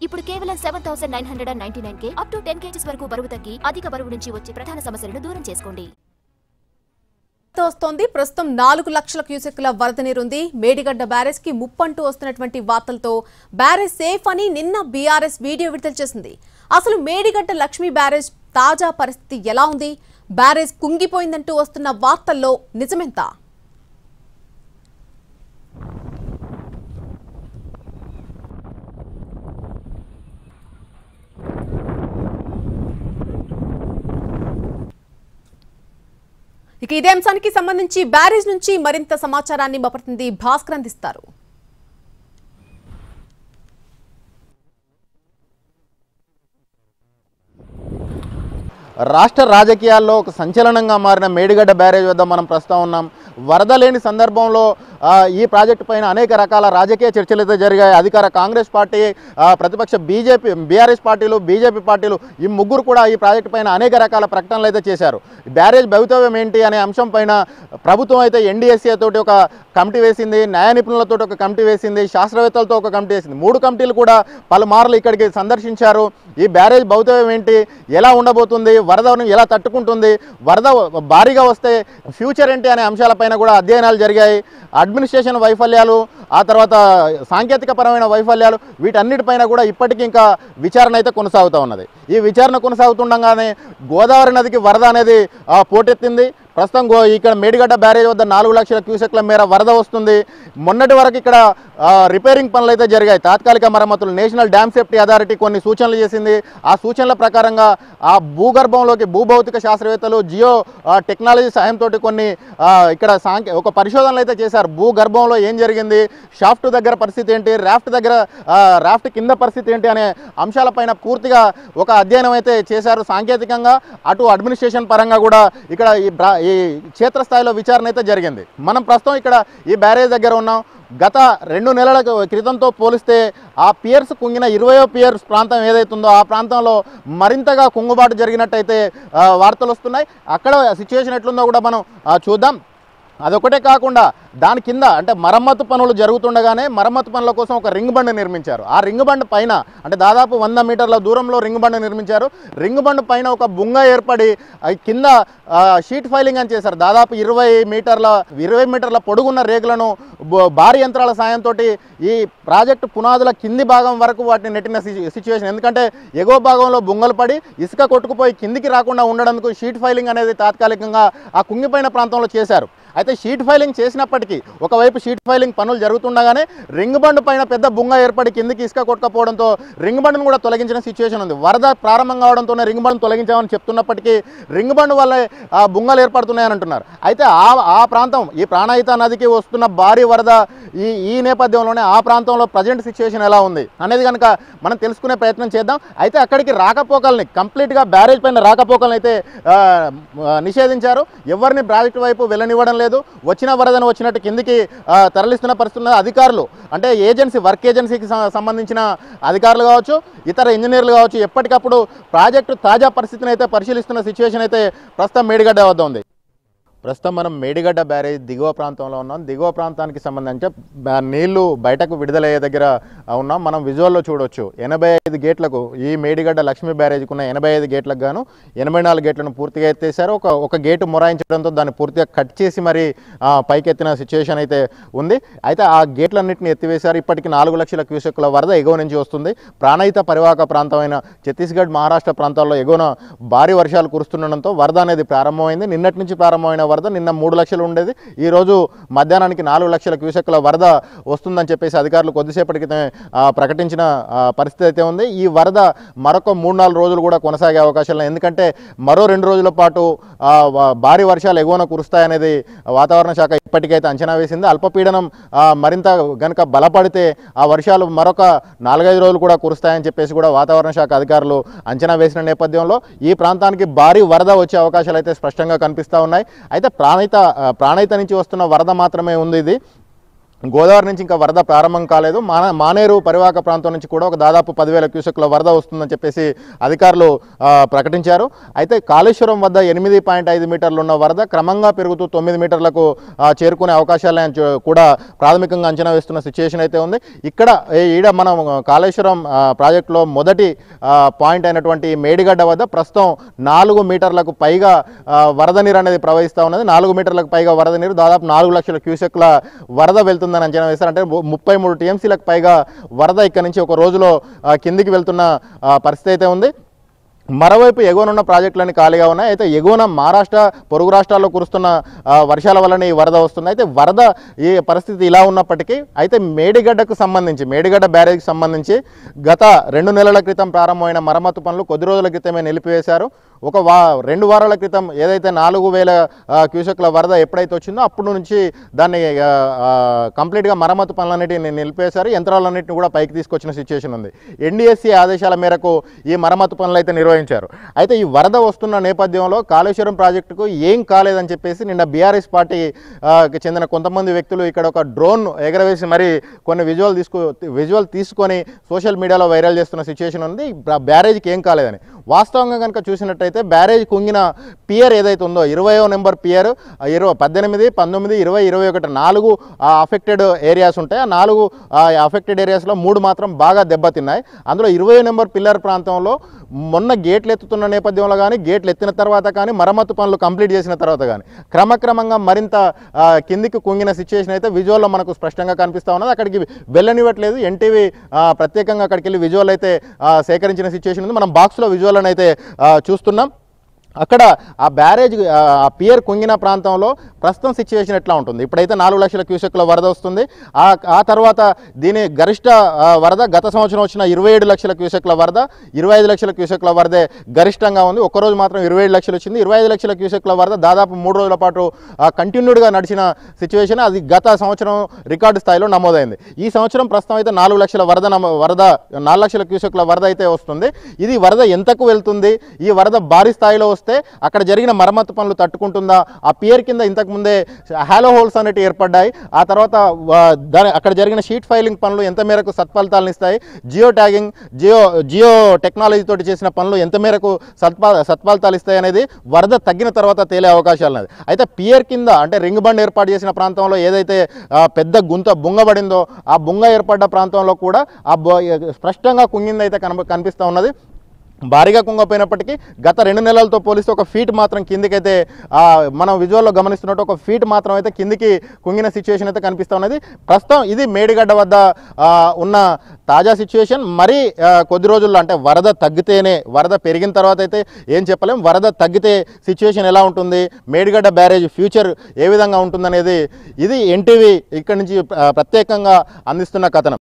ఇప్పుడు కేవలం 7999K up to 10 kgs వరకు బరువు తగ్గి అధిక బరువు నుంచి వచ్చే ప్రధాన సమస్యలను దూరం చేసుకోండి. వస్తోంది ప్రస్తుతం 4 లక్షల క్యూసెక్ల వరద నీరుంది. మేడిగడ్డ బ్యారేజ్ కి ముప్పంటూ వస్తున్నటువంటి వార్తలతో బ్యారేజ్ సేఫ్ అని నిన్న బీఆర్ఎస్ వీడియో విడుదల చేసింది. అసలు మేడిగడ్డ లక్ష్మీ బ్యారేజ్ తాజా పరిస్థితి ఎలా ఉంది? బ్యారేజ్ కుంగిపోయిందంటూ వస్తున్న వార్తల్లో నిజమెంత? ఇక ఇదే అంశానికి సంబంధించి బ్యారేజ్ నుంచి మరింత సమాచారాన్ని మా ప్రతినిధి భాస్కర్ అందిస్తారు. రాష్ట్ర రాజకీయాల్లో ఒక సంచలనంగా మారిన మేడిగడ్డ బ్యారేజ్ వద్ద మనం ప్రస్తుతం ఉన్నాం. వరద లేని సందర్భంలో ఈ ప్రాజెక్టు పైన అనేక రకాల రాజకీయ చర్చలు అయితే జరిగాయి. అధికార కాంగ్రెస్ పార్టీ, ప్రతిపక్ష బీఆర్ఎస్ పార్టీలు, బీజేపీ పార్టీలు ఈ ముగ్గురు కూడా ఈ ప్రాజెక్టు పైన అనేక రకాల ప్రకటనలు అయితే చేశారు. బ్యారేజ్ భవితవ్యం ఏంటి అనే అంశం పైన ప్రభుత్వం అయితే ఎన్డీఎస్ఏ తోటి ఒక కమిటీ వేసింది, న్యాయ నిపుణులతో ఒక కమిటీ వేసింది, శాస్త్రవేత్తలతో ఒక కమిటీ వేసింది. 3 కమిటీలు కూడా పలుమార్లు ఇక్కడికి సందర్శించారు. ఈ బ్యారేజ్ భవితవ్యం ఏంటి, ఎలా ఉండబోతుంది, వరదను ఎలా తట్టుకుంటుంది, వరద భారీగా వస్తే ఫ్యూచర్ ఏంటి అనే అంశాలపైన కూడా అధ్యయనాలు జరిగాయి. అడ్మినిస్ట్రేషన్ వైఫల్యాలు, ఆ తర్వాత సాంకేతిక పరమైన వైఫల్యాలు, వీటన్నిటిపైన కూడా ఇప్పటికీ ఇంకా విచారణ అయితే కొనసాగుతూ ఉన్నది. ఈ విచారణ కొనసాగుతుండగానే గోదావరి నదికి వరద అనేది పోటెత్తింది. ప్రస్తుతం ఇక్కడ మేడిగడ్డ బ్యారేజ్ వద్ద 4 లక్షల క్యూసెక్ల మేర వరద వస్తుంది. మొన్నటి వరకు ఇక్కడ రిపేరింగ్ పనులు అయితే జరిగాయి, తాత్కాలిక మరమ్మతులు. నేషనల్ డ్యామ్ సేఫ్టీ అథారిటీ కొన్ని సూచనలు చేసింది. ఆ సూచనల ప్రకారంగా ఆ భూగర్భంలోకి భూభౌతిక శాస్త్రవేత్తలు జియో టెక్నాలజీ సాయంతో కొన్ని ఇక్కడ ఒక పరిశోధనలు అయితే చేశారు. భూగర్భంలో ఏం జరిగింది, షాఫ్ట్ దగ్గర పరిస్థితి ఏంటి, రాఫ్ట్ కింద పరిస్థితి ఏంటి అనే అంశాలపైన పూర్తిగా ఒక అధ్యయనం అయితే చేశారు. సాంకేతికంగా అటు అడ్మినిస్ట్రేషన్ పరంగా కూడా ఇక్కడ ఈ క్షేత్రస్థాయిలో విచారణ అయితే జరిగింది. మనం ప్రస్తుతం ఇక్కడ ఈ బ్యారేజ్ దగ్గర ఉన్నాం. గత 2 నెలల క్రితంతో పోలిస్తే ఆ పియర్స్ కుంగిన 20వ పియర్స్ ప్రాంతం ఏదైతుందో ఆ ప్రాంతంలో మరింతగా కుంగుబాటు జరిగినట్టయితే వార్తలు వస్తున్నాయి. అక్కడ సిచ్యువేషన్ ఎట్లుందో కూడా మనం చూద్దాం. అదొకటే కాకుండా దాని కింద అంటే మరమ్మతు పనులు జరుగుతుండగానే మరమ్మతు పనుల కోసం ఒక రింగ్ బండ్ నిర్మించారు. ఆ రింగ్ బండ్ పైన అంటే దాదాపు 100 మీటర్ల దూరంలో రింగ్ బండ్ నిర్మించారు. రింగ్ బండ్ పైన ఒక బుంగ ఏర్పడి కింద షీట్ ఫైలింగ్ అని చేశారు. దాదాపు 20 మీటర్ల పొడుగున్న రేకులను భారీ యంత్రాల సాయంతో ఈ ప్రాజెక్టు పునాదుల కింది భాగం వరకు వాటిని నెట్టిన సిచ్యువేషన్. ఎందుకంటే ఎగువ భాగంలో బుంగలు పడి ఇసుక కొట్టుకుపోయి కిందికి రాకుండా ఉండడానికి షీట్ ఫైలింగ్ అనేది తాత్కాలికంగా ఆ కుంగిపోయిన ప్రాంతంలో చేశారు. అయితే షీట్ ఫైలింగ్ చేసినప్పటికీ ఒకవైపు షీట్ ఫైలింగ్ పనులు జరుగుతుండగానే రింగ్ బండ్ పైన పెద్ద బుంగ ఏర్పడి కిందికి ఇసుక కొట్టుకపోవడంతో రింగ్ బండ్ను కూడా తొలగించిన సిచ్యువేషన్ ఉంది. వరద ప్రారంభం కావడంతోనే రింగ్ బండ్ తొలగించామని చెప్తున్నప్పటికీ రింగ్ బండ్ వల్లే బుంగలు ఏర్పడుతున్నాయని అంటున్నారు. అయితే ఆ ప్రాంతం ఈ ప్రాణహిత నదికి వస్తున్న భారీ వరద ఈ నేపథ్యంలోనే ఆ ప్రాంతంలో ప్రజెంట్ సిచ్యువేషన్ ఎలా ఉంది అనేది కనుక మనం తెలుసుకునే ప్రయత్నం చేద్దాం. అయితే అక్కడికి రాకపోకల్ని కంప్లీట్గా బ్యారేజ్ పైన రాకపోకల్ని అయితే నిషేధించారు. ఎవరిని ప్రాజెక్టు వైపు వెళ్ళనివ్వడం లేదు. వచ్చిన వరదను వచ్చినట్టు కిందికి తరలిస్తున్న పరిస్థితున్న అధికారులు అంటే వర్క్ ఏజెన్సీకి సంబంధించిన అధికారులు కావచ్చు, ఇతర ఇంజనీర్లు కావచ్చు, ఎప్పటికప్పుడు ప్రాజెక్టు తాజా పరిస్థితిని అయితే పరిశీలిస్తున్న సిచ్యువేషన్ అయితే ప్రస్తుతం మేడిగడ్డ వద్ద ఉంది. ప్రస్తుతం మనం మేడిగడ్డ బ్యారేజ్ దిగువ ప్రాంతంలో ఉన్నాం. దిగువ ప్రాంతానికి సంబంధించి నీళ్లు బయటకు విడుదలయ్యే దగ్గర ఉన్నాం. మనం విజువల్లో చూడవచ్చు 85 గేట్లకు ఈ మేడిగడ్డ లక్ష్మీ బ్యారేజ్కి ఉన్న 85 గేట్లకు గాను 84 గేట్లను పూర్తిగా ఎత్తేసారు. ఒక గేటు మొరాయించడంతో దాన్ని పూర్తిగా కట్ చేసి మరి పైకెత్తిన సిచ్యువేషన్ అయితే ఉంది. అయితే ఆ గేట్లన్నింటినీ ఎత్తివేశారు. ఇప్పటికీ 4 లక్షల క్యూసెక్కుల వరద ఎగువ నుంచి వస్తుంది. ప్రాణహిత పరివాహక ప్రాంతమైన ఛత్తీస్గఢ్, మహారాష్ట్ర ప్రాంతాల్లో ఎగువన భారీ వర్షాలు కురుస్తుండడంతో వరద అనేది ప్రారంభమైంది. నిన్నటి నుంచి ప్రారంభమైన వరద నిన్న 3 లక్షలు ఉండేది. ఈరోజు మధ్యాహ్నానికి 4 లక్షల క్యూసెక్కుల వరద వస్తుందని చెప్పేసి అధికారులు కొద్దిసేపటి క్రితమే ప్రకటించిన పరిస్థితి అయితే ఉంది. ఈ వరద మరొక 3-4 రోజులు కూడా కొనసాగే అవకాశాలు ఉన్నాయి. ఎందుకంటే మరో 2 రోజుల పాటు భారీ వర్షాలు ఎగువన కురుస్తాయనేది వాతావరణ శాఖ ఇప్పటికైతే అంచనా వేసింది. అల్పపీడనం మరింత గనుక బలపడితే ఆ వర్షాలు మరొక 4-5 రోజులు కూడా కురుస్తాయని చెప్పేసి కూడా వాతావరణ శాఖ అధికారులు అంచనా వేసిన నేపథ్యంలో ఈ ప్రాంతానికి భారీ వరద వచ్చే అవకాశాలు అయితే స్పష్టంగా కనిపిస్తూ ఉన్నాయి. అయితే ప్రాణహిత నుంచి వస్తున్న వరద మాత్రమే ఉంది. ఇది గోదావరి నుంచి ఇంకా వరద ప్రారంభం కాలేదు. మానేరు పరివాహక ప్రాంతం నుంచి కూడా ఒక దాదాపు 10,000 క్యూసెక్ల వరద వస్తుందని చెప్పేసి అధికారులు ప్రకటించారు. అయితే కాళేశ్వరం వద్ద 8.5 మీటర్లు ఉన్న వరద క్రమంగా పెరుగుతూ 9 మీటర్లకు చేరుకునే అవకాశాలను కూడా ప్రాథమికంగా అంచనా వేస్తున్న సిచ్యువేషన్ అయితే ఉంది. ఈడ మనం కాళేశ్వరం ప్రాజెక్టులో మొదటి పాయింట్ అయినటువంటి మేడిగడ్డ వద్ద ప్రస్తుతం 4 మీటర్లకు పైగా వరద నీరు అనేది ప్రవహిస్తూ ఉన్నది. 4 మీటర్లకు పైగా వరద నీరు దాదాపు 4 లక్షల క్యూసెక్ల వరద వెళ్తుందని అంచనా వేస్తారు. అంటే 33 టీఎంసీలకు పైగా వరద ఇక్కడ నుంచి ఒక రోజులో కిందికి వెళ్తున్న పరిస్థితి అయితే ఉంది. మరోవైపు ఎగువనున్న ప్రాజెక్టులన్నీ ఖాళీగా ఉన్నాయి. అయితే ఎగువన మహారాష్ట్ర పొరుగు రాష్ట్రాల్లో కురుస్తున్న వర్షాల వల్లనే ఈ వరద వస్తుంది. అయితే వరద ఈ పరిస్థితి ఇలా ఉన్నప్పటికీ అయితే మేడిగడ్డ బ్యారేజ్కి సంబంధించి గత 2 నెలల క్రితం ప్రారంభమైన మరమ్మతు పనులు కొద్ది రోజుల క్రితమే నిలిపివేశారు. 2 వారాల క్రితం ఏదైతే 4,000 క్యూసెక్ల వరద ఎప్పుడైతే వచ్చిందో అప్పటి నుంచి దాన్ని కంప్లీట్గా మరమ్మతు పనులన్నిటిని నిలిపేశారు. యంత్రాలన్నింటినీ కూడా పైకి తీసుకొచ్చిన సిచ్యువేషన్ ఉంది. ఎన్డీఎస్సీ ఆదేశాల మేరకు ఈ మరమ్మతు పనులు అయితే నిర్వహించారు. అయితే ఈ వరద వస్తున్న నేపథ్యంలో కాళేశ్వరం ప్రాజెక్టుకు ఏం కాలేదని చెప్పేసి నిన్న బీఆర్ఎస్ పార్టీకి చెందిన కొంతమంది వ్యక్తులు ఇక్కడ ఒక డ్రోన్ ఎగరవేసి మరి కొన్ని విజువల్ తీసుకొని సోషల్ మీడియాలో వైరల్ చేస్తున్న సిచ్యువేషన్ ఉంది. బ్యారేజ్కి ఏం కాలేదని. వాస్తవంగా కనుక చూసినట్టయితే బ్యారేజ్ కుంగిన పియర్ ఏదైతే ఉందో 20వ నెంబర్ పియర్ 18, 19, 20, 21 4 అఫెక్టెడ్ ఏరియాస్ ఉంటాయి. ఆ 4 అఫెక్టెడ్ ఏరియాస్లో 3 మాత్రం బాగా దెబ్బతిన్నాయి. అందులో 20వ నెంబర్ పిల్లర్ ప్రాంతంలో మొన్న గేట్లు ఎత్తుతున్న నేపథ్యంలో కానీ గేట్లు ఎత్తిన తర్వాత కానీ మరమ్మతు పనులు కంప్లీట్ చేసిన తర్వాత కానీ క్రమక్రమంగా మరింత కిందికి కుంగిన సిచ్యువేషన్ అయితే విజువల్లో మనకు స్పష్టంగా కనిపిస్తూ ఉన్నది. అక్కడికి వెళ్ళనివ్వట్లేదు. ఎన్టీవీ ప్రత్యేకంగా అక్కడికి వెళ్ళి విజువల్ అయితే సేకరించిన సిచ్యువేషన్ ఉంది. మనం బాక్స్లో విజువల్ అయితే చూస్తున్నాం. అక్కడ ఆ బ్యారేజ్ ఆ పియర్ కుంగిన ప్రాంతంలో ప్రస్తుతం సిచ్యువేషన్ ఎట్లా ఉంటుంది? ఇప్పుడైతే 4 లక్షల క్యూసెక్ల వరద వస్తుంది. ఆ తర్వాత దీని గరిష్ట వరద గత సంవత్సరం వచ్చిన 27 లక్షల క్యూసెక్ల వరద, 25 లక్షల క్యూసెక్ల వరదే గరిష్టంగా ఉంది. ఒక్కరోజు మాత్రం 27 లక్షలు వచ్చింది. 25 లక్షల క్యూసెక్ల వరద దాదాపు 3 రోజుల పాటు కంటిన్యూడ్గా నడిచిన సిచ్యువేషన్. అది గత సంవత్సరం రికార్డు స్థాయిలో నమోదైంది. ఈ సంవత్సరం ప్రస్తుతం అయితే 4 లక్షల 4 లక్షల క్యూసెక్ల వరద అయితే వస్తుంది. ఇది వరద ఎంతకు వెళ్తుంది? ఈ వరద భారీ స్థాయిలో అక్కడ జరిగిన మరమ్మతు పనులు తట్టుకుంటుందా? ఆ పియర్ కింద ఇంతకుముందే హాలో హోల్స్ అనేవి ఏర్పడ్డాయి. ఆ తర్వాత అక్కడ జరిగిన షీట్ ఫైలింగ్ పనులు ఎంత మేరకు సత్ఫలితాలను ఇస్తాయి? జియో ట్యాగింగ్ జియో టెక్నాలజీ తోటి చేసిన పనులు ఎంత మేరకు సత్ఫలితాలు ఇస్తాయి అనేది వరద తగ్గిన తర్వాత తేలే అవకాశాలు ఉన్నది. అయితే పియర్ కింద అంటే రింగ్ బండ్ ఏర్పాటు చేసిన ప్రాంతంలో ఏదైతే పెద్ద బుంగబడిందో ఆ బుంగ ఏర్పడ్డ ప్రాంతంలో కూడా స్పష్టంగా కుంగిందైతే కనిపిస్తూ ఉన్నది. భారీగా కుంగపోయినప్పటికీ గత 2 నెలలతో పోలిస్తే ఒక ఫీట్ మాత్రం కిందికైతే మనం విజువల్లో గమనిస్తున్నట్టు ఒక ఫీట్ మాత్రం అయితే కిందికి కుంగిన సిచ్యువేషన్ అయితే కనిపిస్తూ ఉన్నది. ప్రస్తుతం ఇది మేడిగడ్డ వద్ద ఉన్న తాజా సిచ్యువేషన్. మరి కొద్ది రోజుల్లో అంటే వరద తగ్గితేనే, వరద పెరిగిన తర్వాత అయితే ఏం చెప్పలేం. వరద తగ్గితే సిచ్యువేషన్ ఎలా ఉంటుంది, మేడిగడ్డ బ్యారేజ్ ఫ్యూచర్ ఏ విధంగా ఉంటుందనేది ఇది ఎన్టీవీ ఇక్కడి నుంచి ప్రత్యేకంగా అందిస్తున్న కథనం.